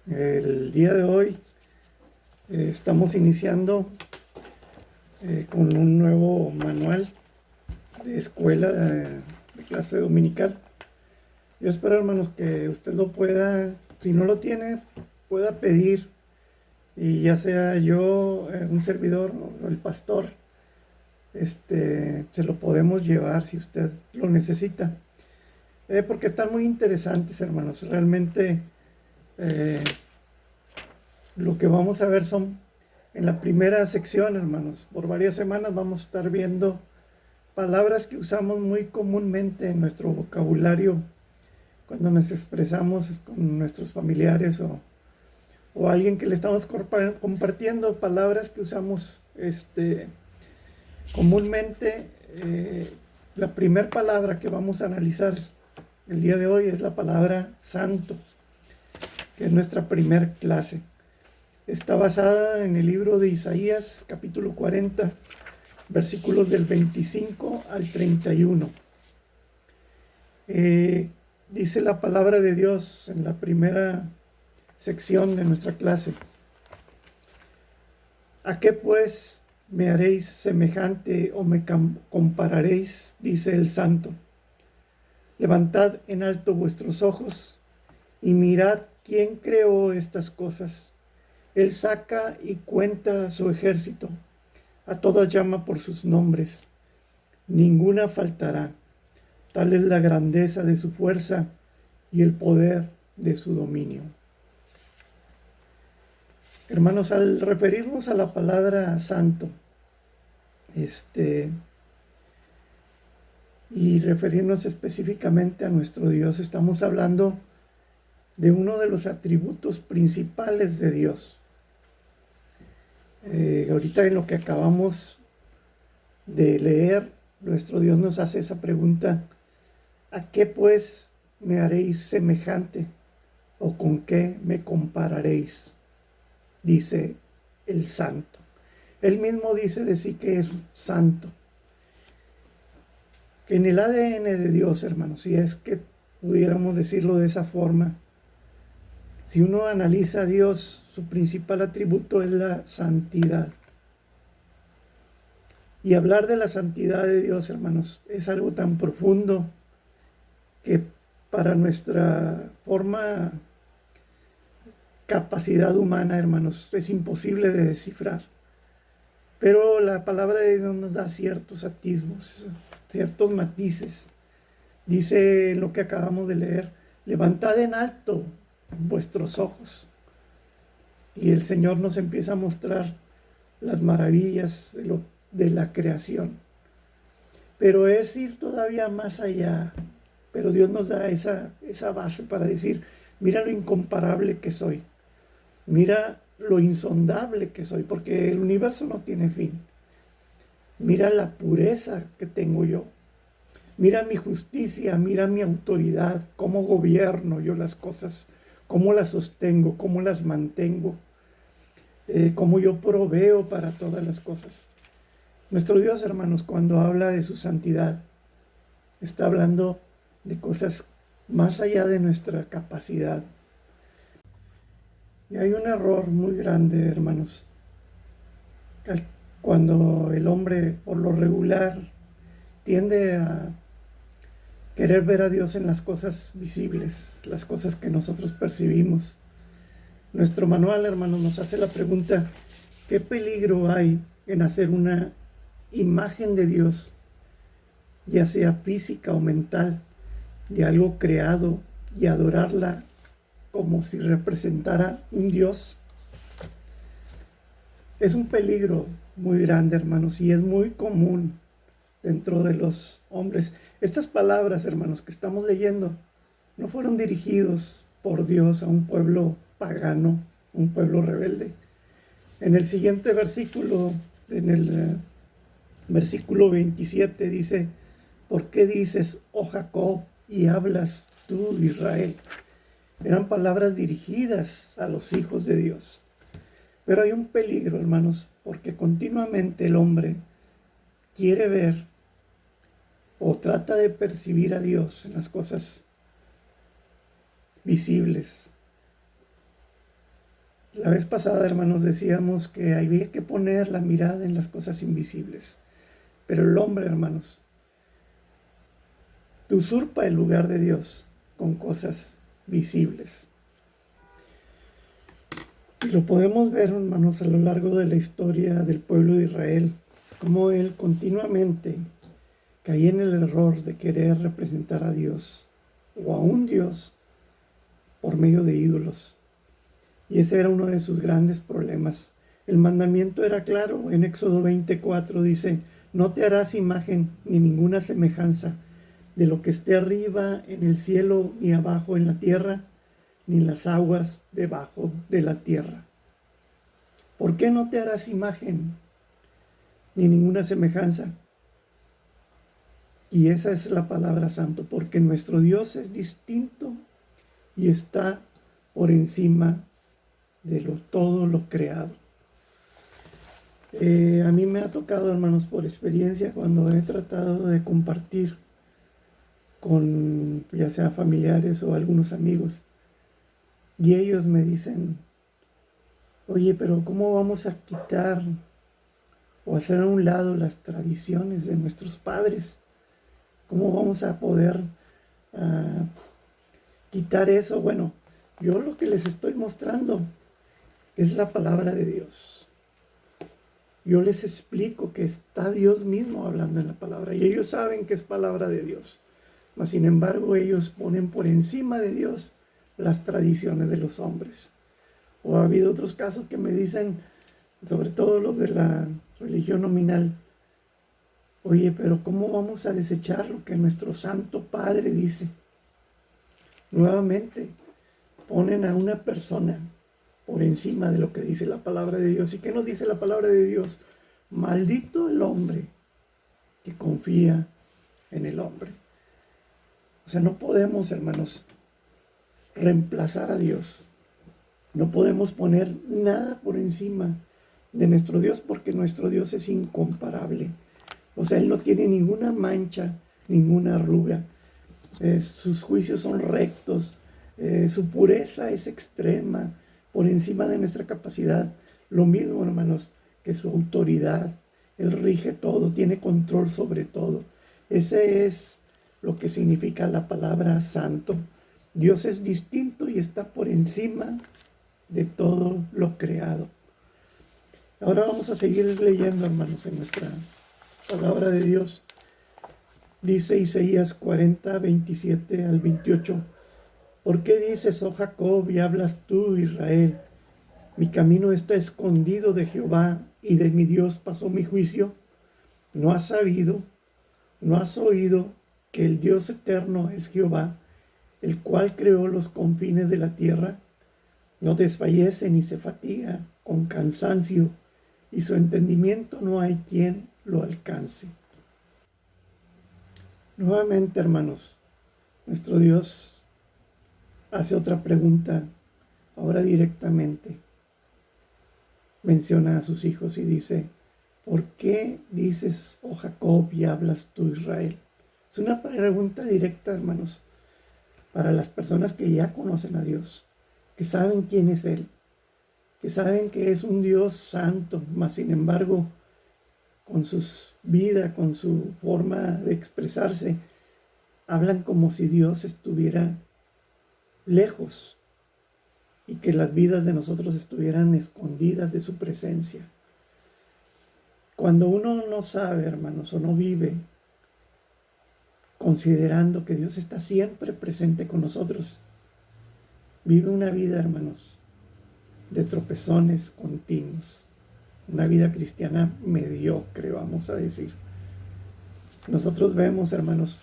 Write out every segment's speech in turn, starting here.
El día de hoy estamos iniciando con un nuevo manual de escuela de clase dominical. Yo espero, hermanos, que usted lo pueda, si no lo tiene, pueda pedir, y ya sea yo, un servidor o el pastor, se lo podemos llevar si usted lo necesita. Porque están muy interesantes, hermanos. Realmente eh, lo que vamos a ver son, en la primera sección, hermanos, por varias semanas vamos a estar viendo palabras que usamos muy comúnmente en nuestro vocabulario cuando nos expresamos con nuestros familiares o alguien que le estamos compartiendo palabras que usamos comúnmente. La primera palabra que vamos a analizar el día de hoy es la palabra santo, que es nuestra primer clase. Está basada en el libro de Isaías, capítulo 40, versículos del 25 al 31. Dice la palabra de Dios en la primera sección de nuestra clase: ¿a qué pues me haréis semejante o me compararéis? Dice el Santo. Levantad en alto vuestros ojos y mirad quién creó estas cosas. Él saca y cuenta a su ejército, a todas llama por sus nombres. Ninguna faltará. Tal es la grandeza de su fuerza y el poder de su dominio. Hermanos, al referirnos a la palabra santo, y referirnos específicamente a nuestro Dios, estamos hablando de uno de los atributos principales de Dios. Ahorita en lo que acabamos de leer, nuestro Dios nos hace esa pregunta: ¿a qué pues me haréis semejante? ¿O con qué me compararéis? Dice el santo. Él mismo dice de sí que es santo. Que en el ADN de Dios, hermanos, si es que pudiéramos decirlo de esa forma, si uno analiza a Dios, su principal atributo es la santidad. Y hablar de la santidad de Dios, hermanos, es algo tan profundo que para nuestra capacidad humana, hermanos, es imposible de descifrar. Pero la palabra de Dios nos da ciertos atisbos, ciertos matices. Dice en lo que acabamos de leer: levantad en alto vuestros ojos. Y el Señor nos empieza a mostrar las maravillas de la creación. Pero es ir todavía más allá. Pero Dios nos da esa base para decir: mira lo incomparable que soy. Mira lo insondable que soy, porque el universo no tiene fin. Mira la pureza que tengo yo. Mira mi justicia, mira mi autoridad, cómo gobierno yo las cosas, cómo las sostengo, cómo las mantengo, cómo yo proveo para todas las cosas. Nuestro Dios, hermanos, cuando habla de su santidad, está hablando de cosas más allá de nuestra capacidad. Y hay un error muy grande, hermanos, cuando el hombre, por lo regular, tiende a querer ver a Dios en las cosas visibles, las cosas que nosotros percibimos. Nuestro manual, hermanos, nos hace la pregunta: ¿qué peligro hay en hacer una imagen de Dios, ya sea física o mental, de algo creado, y adorarla como si representara un Dios? Es un peligro muy grande, hermanos, y es muy común dentro de los hombres. Estas palabras, hermanos, que estamos leyendo, no fueron dirigidos por Dios a un pueblo pagano, un pueblo rebelde. En el siguiente versículo, en el versículo 27, dice: ¿por qué dices, oh Jacob, y hablas tú, Israel? Eran palabras dirigidas a los hijos de Dios. Pero hay un peligro, hermanos, porque continuamente el hombre quiere ver o trata de percibir a Dios en las cosas visibles. La vez pasada, hermanos, decíamos que había que poner la mirada en las cosas invisibles. Pero el hombre, hermanos, usurpa el lugar de Dios con cosas visibles. Y lo podemos ver, hermanos, a lo largo de la historia del pueblo de Israel, cómo él continuamente caía en el error de querer representar a Dios o a un Dios por medio de ídolos. Y ese era uno de sus grandes problemas. El mandamiento era claro. En Éxodo 24 dice: no te harás imagen ni ninguna semejanza de lo que esté arriba en el cielo, ni abajo en la tierra, ni en las aguas debajo de la tierra. ¿Por qué no te harás imagen ni ninguna semejanza? Y esa es la palabra santo, porque nuestro Dios es distinto y está por encima de todo lo creado. A mí me ha tocado, hermanos, por experiencia, cuando he tratado de compartir con ya sea familiares o algunos amigos, y ellos me dicen: oye, pero ¿cómo vamos a quitar o hacer a un lado las tradiciones de nuestros padres? ¿Cómo vamos a poder quitar eso? Bueno, yo lo que les estoy mostrando es la palabra de Dios. Yo les explico que está Dios mismo hablando en la palabra, y ellos saben que es palabra de Dios. Mas, sin embargo, ellos ponen por encima de Dios las tradiciones de los hombres. O ha habido otros casos que me dicen, sobre todo los de la religión nominal: oye, pero ¿cómo vamos a desechar lo que nuestro Santo Padre dice? Nuevamente, ponen a una persona por encima de lo que dice la palabra de Dios. ¿Y qué nos dice la palabra de Dios? Maldito el hombre que confía en el hombre. O sea, no podemos, hermanos, reemplazar a Dios. No podemos poner nada por encima de nuestro Dios, porque nuestro Dios es incomparable. O sea, Él no tiene ninguna mancha, ninguna arruga. Sus juicios son rectos. Su pureza es extrema, por encima de nuestra capacidad. Lo mismo, hermanos, que su autoridad. Él rige todo, tiene control sobre todo. Ese es lo que significa la palabra santo. Dios es distinto y está por encima de todo lo creado. Ahora vamos a seguir leyendo, hermanos, en nuestra palabra de Dios. Dice Isaías 40, 27 al 28. ¿Por qué dices, oh Jacob, y hablas tú, Israel? Mi camino está escondido de Jehová, y de mi Dios pasó mi juicio. ¿No has sabido, no has oído que el Dios eterno es Jehová, el cual creó los confines de la tierra? No desfallece ni se fatiga con cansancio, y su entendimiento no hay quien lo alcance. Nuevamente, hermanos, nuestro Dios hace otra pregunta, ahora directamente. Menciona a sus hijos y dice: ¿por qué dices, oh Jacob, y hablas tú, Israel? Es una pregunta directa, hermanos, para las personas que ya conocen a Dios, que saben quién es Él, que saben que es un Dios santo, mas sin embargo, con su vida, con su forma de expresarse, hablan como si Dios estuviera lejos y que las vidas de nosotros estuvieran escondidas de su presencia. Cuando uno no sabe, hermanos, o no vive considerando que Dios está siempre presente con nosotros, vive una vida, hermanos, de tropezones continuos, una vida cristiana mediocre, vamos a decir. Nosotros vemos, hermanos,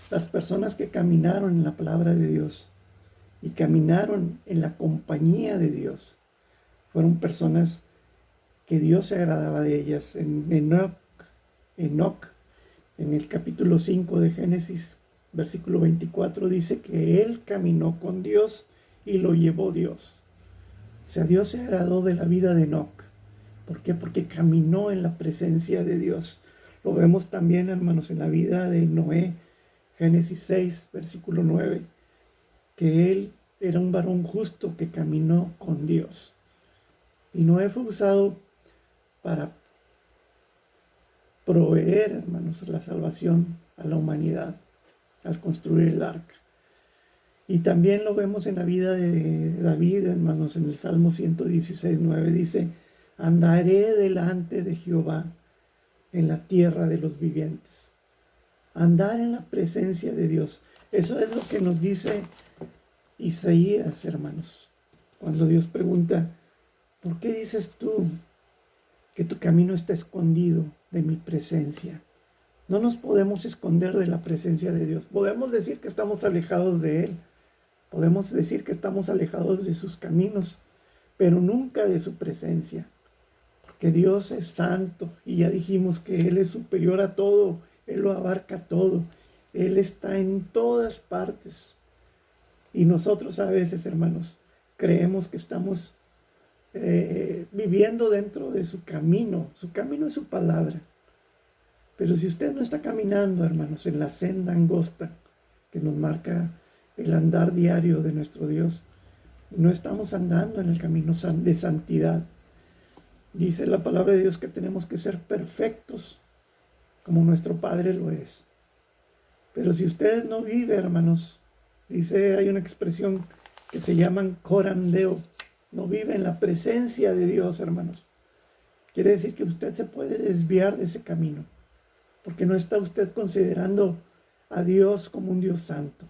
las personas que caminaron en la palabra de Dios y caminaron en la compañía de Dios, fueron personas que Dios se agradaba de ellas. En Enoc, en el capítulo 5 de Génesis, versículo 24, dice que él caminó con Dios y lo llevó Dios. O sea, Dios se agradó de la vida de Enoc. ¿Por qué? Porque caminó en la presencia de Dios. Lo vemos también, hermanos, en la vida de Noé, Génesis 6, versículo 9, que él era un varón justo que caminó con Dios. Y Noé fue usado para proveer, hermanos, la salvación a la humanidad al construir el arca. Y también lo vemos en la vida de David, hermanos, en el Salmo 116:9 dice: andaré delante de Jehová en la tierra de los vivientes. Andar en la presencia de Dios. Eso es lo que nos dice Isaías, hermanos. Cuando Dios pregunta: ¿por qué dices tú que tu camino está escondido de mi presencia? No nos podemos esconder de la presencia de Dios. Podemos decir que estamos alejados de Él. Podemos decir que estamos alejados de sus caminos, pero nunca de su presencia. Porque Dios es santo y ya dijimos que Él es superior a todo. Él lo abarca todo. Él está en todas partes. Y nosotros a veces, hermanos, creemos que estamos viviendo dentro de su camino. Su camino es su palabra. Pero si usted no está caminando, hermanos, en la senda angosta que nos marca el andar diario de nuestro Dios, no estamos andando en el camino de santidad. Dice la palabra de Dios que tenemos que ser perfectos como nuestro Padre lo es. Pero si usted no vive, hermanos, dice, hay una expresión que se llaman corandeo, no vive en la presencia de Dios, hermanos. Quiere decir que usted se puede desviar de ese camino, porque no está usted considerando a Dios como un Dios santo.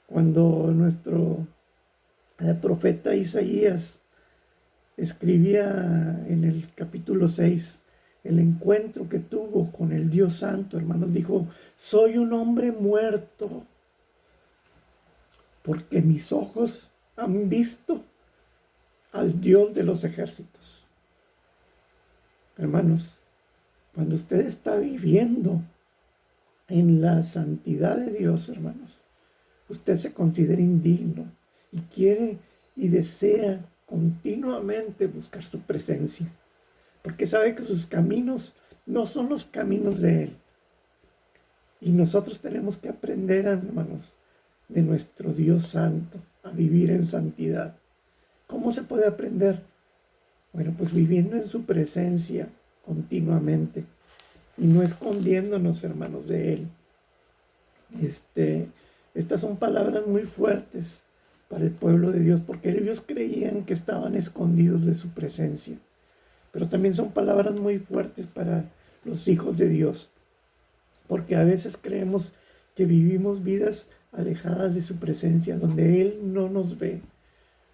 Cuando nuestro profeta Isaías escribía en el capítulo 6 el encuentro que tuvo con el Dios Santo, hermanos, dijo: soy un hombre muerto, porque mis ojos han visto al Dios de los ejércitos. Hermanos, cuando usted está viviendo en la santidad de Dios, hermanos, usted se considera indigno y quiere y desea continuamente buscar su presencia, porque sabe que sus caminos no son los caminos de Él. Y nosotros tenemos que aprender, hermanos, de nuestro Dios Santo a vivir en santidad. ¿Cómo se puede aprender? Bueno, pues viviendo en su presencia continuamente y no escondiéndonos, hermanos, de Él. Estas son palabras muy fuertes para el pueblo de Dios, porque ellos creían que estaban escondidos de su presencia. Pero también son palabras muy fuertes para los hijos de Dios, porque a veces creemos que vivimos vidas alejadas de su presencia, donde Él no nos ve,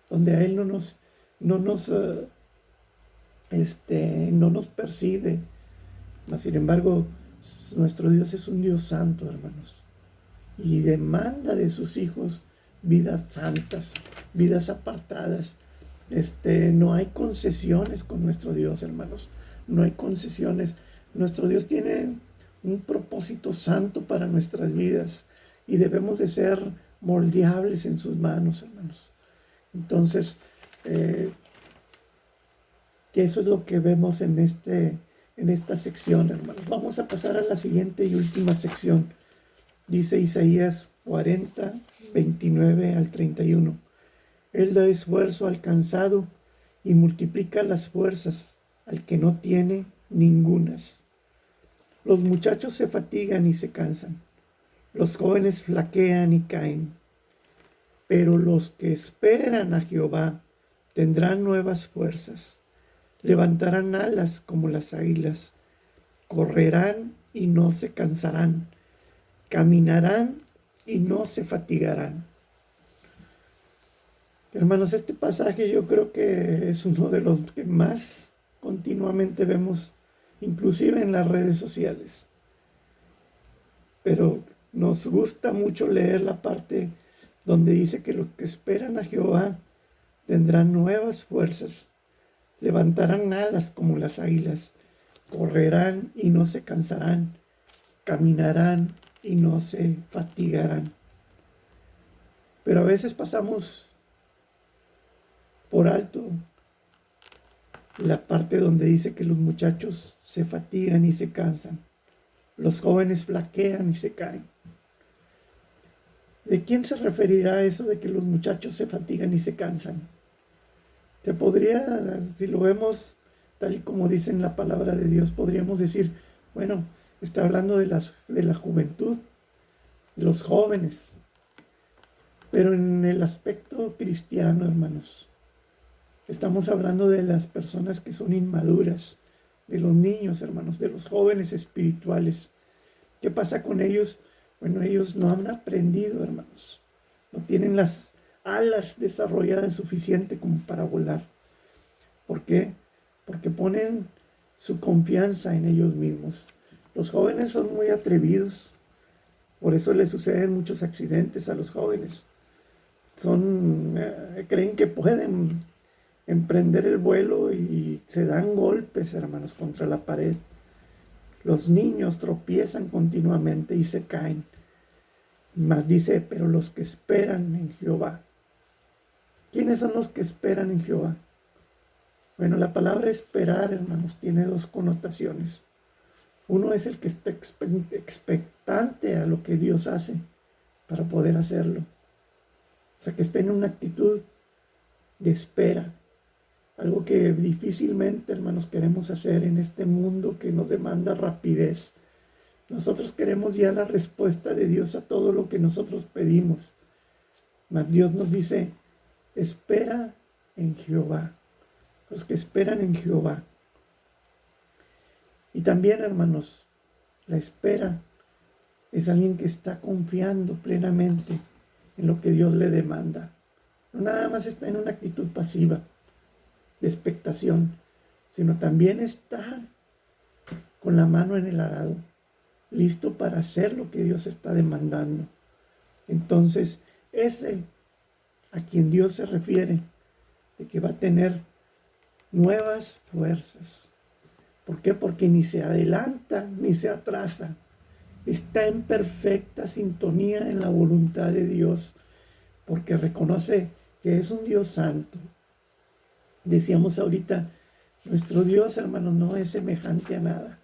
donde a Él no nos percibe. Mas, sin embargo, nuestro Dios es un Dios santo, hermanos, y demanda de sus hijos vidas santas, vidas apartadas. No hay concesiones con nuestro Dios, hermanos. No hay concesiones. Nuestro Dios tiene un propósito santo para nuestras vidas y debemos de ser moldeables en sus manos, hermanos. Entonces, que eso es lo que vemos en esta sección, hermanos. Vamos a pasar a la siguiente y última sección. Dice Isaías 40, 29 al 31. Él da esfuerzo al cansado y multiplica las fuerzas al que no tiene ningunas. Los muchachos se fatigan y se cansan. Los jóvenes flaquean y caen. Pero los que esperan a Jehová tendrán nuevas fuerzas. Levantarán alas como las águilas. Correrán y no se cansarán. Caminarán y no se fatigarán. Hermanos, este pasaje yo creo que es uno de los que más continuamente vemos, inclusive en las redes sociales. Pero nos gusta mucho leer la parte donde dice que los que esperan a Jehová tendrán nuevas fuerzas, levantarán alas como las águilas, correrán y no se cansarán, caminarán y no se fatigarán. Pero a veces pasamos por alto la parte donde dice que los muchachos se fatigan y se cansan, los jóvenes flaquean y se caen. ¿De quién se referirá eso de que los muchachos se fatigan y se cansan? Se podría, si lo vemos tal y como dice en la palabra de Dios, podríamos decir, bueno, está hablando de la juventud, de los jóvenes, pero en el aspecto cristiano, hermanos, estamos hablando de las personas que son inmaduras, de los niños, hermanos, de los jóvenes espirituales. ¿Qué pasa con ellos? Bueno, ellos no han aprendido, hermanos. No tienen las alas desarrolladas suficiente como para volar. ¿Por qué? Porque ponen su confianza en ellos mismos. Los jóvenes son muy atrevidos. Por eso les suceden muchos accidentes a los jóvenes. Creen que pueden emprender el vuelo y se dan golpes, hermanos, contra la pared. Los niños tropiezan continuamente y se caen. Mas dice, pero los que esperan en Jehová. ¿Quiénes son los que esperan en Jehová? Bueno, la palabra esperar, hermanos, tiene dos connotaciones. Uno es el que está expectante a lo que Dios hace para poder hacerlo. O sea, que está en una actitud de espera. Algo que difícilmente, hermanos, queremos hacer en este mundo que nos demanda rapidez. Nosotros queremos ya la respuesta de Dios a todo lo que nosotros pedimos. Mas Dios nos dice, espera en Jehová. Los que esperan en Jehová. Y también, hermanos, la espera es alguien que está confiando plenamente en lo que Dios le demanda. No nada más está en una actitud pasiva de expectación, sino también está con la mano en el arado, listo para hacer lo que Dios está demandando. Entonces, ese a quien Dios se refiere, de que va a tener nuevas fuerzas. ¿Por qué? Porque ni se adelanta ni se atrasa. Está en perfecta sintonía en la voluntad de Dios, porque reconoce que es un Dios santo. Decíamos ahorita, nuestro Dios, hermanos, no es semejante a nada.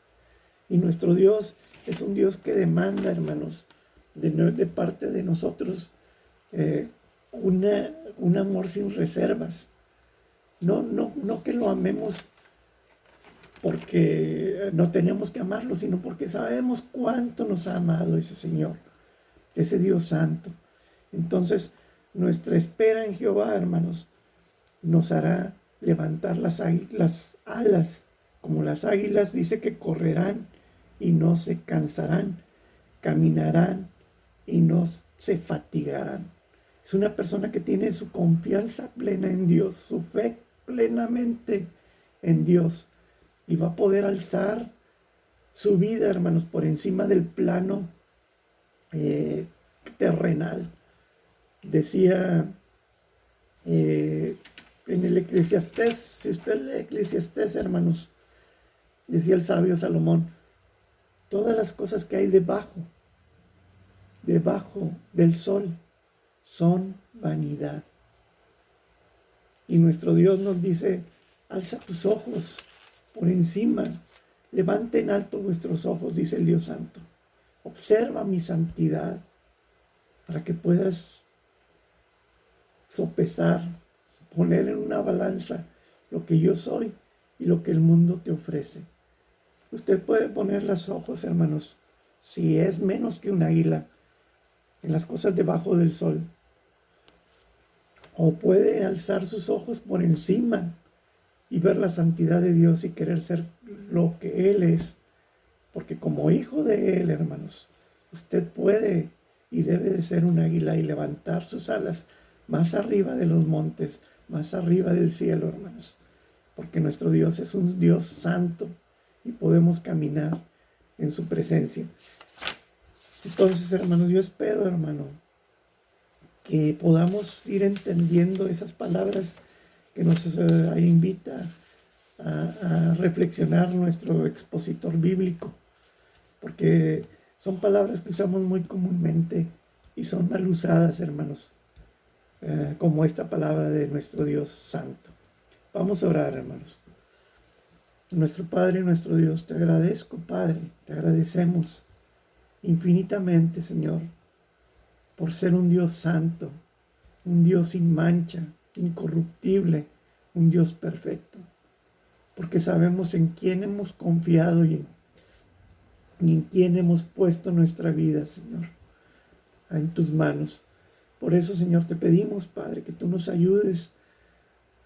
Y nuestro Dios es un Dios que demanda, hermanos, de parte de nosotros un amor sin reservas. No que lo amemos porque no tenemos que amarlo, sino porque sabemos cuánto nos ha amado ese Señor, ese Dios santo. Entonces, nuestra espera en Jehová, hermanos, nos hará levantar las alas, como las águilas, dice que correrán y no se cansarán, caminarán y no se fatigarán. Es una persona que tiene su confianza plena en Dios, su fe plenamente en Dios, y va a poder alzar su vida, hermanos, por encima del plano terrenal. Decía en el Eclesiastés, si usted lee Eclesiastés, hermanos, decía el sabio Salomón, todas las cosas que hay debajo del sol, son vanidad. Y nuestro Dios nos dice, alza tus ojos por encima, levante en alto vuestros ojos, dice el Dios Santo. Observa mi santidad para que puedas sopesar, poner en una balanza lo que yo soy y lo que el mundo te ofrece. Usted puede poner los ojos, hermanos, si es menos que un águila, en las cosas debajo del sol. O puede alzar sus ojos por encima y ver la santidad de Dios y querer ser lo que Él es. Porque como hijo de Él, hermanos, usted puede y debe de ser un águila y levantar sus alas más arriba de los montes, más arriba del cielo, hermanos. Porque nuestro Dios es un Dios santo y podemos caminar en su presencia. Entonces, hermanos, yo espero, hermano, que podamos ir entendiendo esas palabras que nos invita a reflexionar nuestro expositor bíblico, porque son palabras que usamos muy comúnmente y son mal usadas, hermanos, como esta palabra de nuestro Dios santo. Vamos a orar, hermanos. Nuestro Padre y nuestro Dios, te agradezco, Padre, te agradecemos infinitamente, Señor, por ser un Dios santo, un Dios sin mancha, incorruptible, un Dios perfecto, porque sabemos en quién hemos confiado y en quién hemos puesto nuestra vida, Señor, en tus manos. Por eso, Señor, te pedimos, Padre, que tú nos ayudes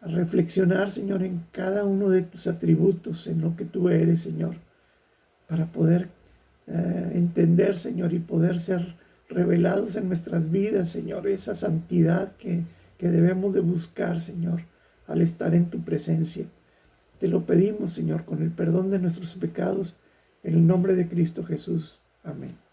a reflexionar, Señor, en cada uno de tus atributos, en lo que tú eres, Señor, para poder entender, Señor, y poder ser revelados en nuestras vidas, Señor, esa santidad que debemos de buscar, Señor, al estar en tu presencia. Te lo pedimos, Señor, con el perdón de nuestros pecados, en el nombre de Cristo Jesús. Amén.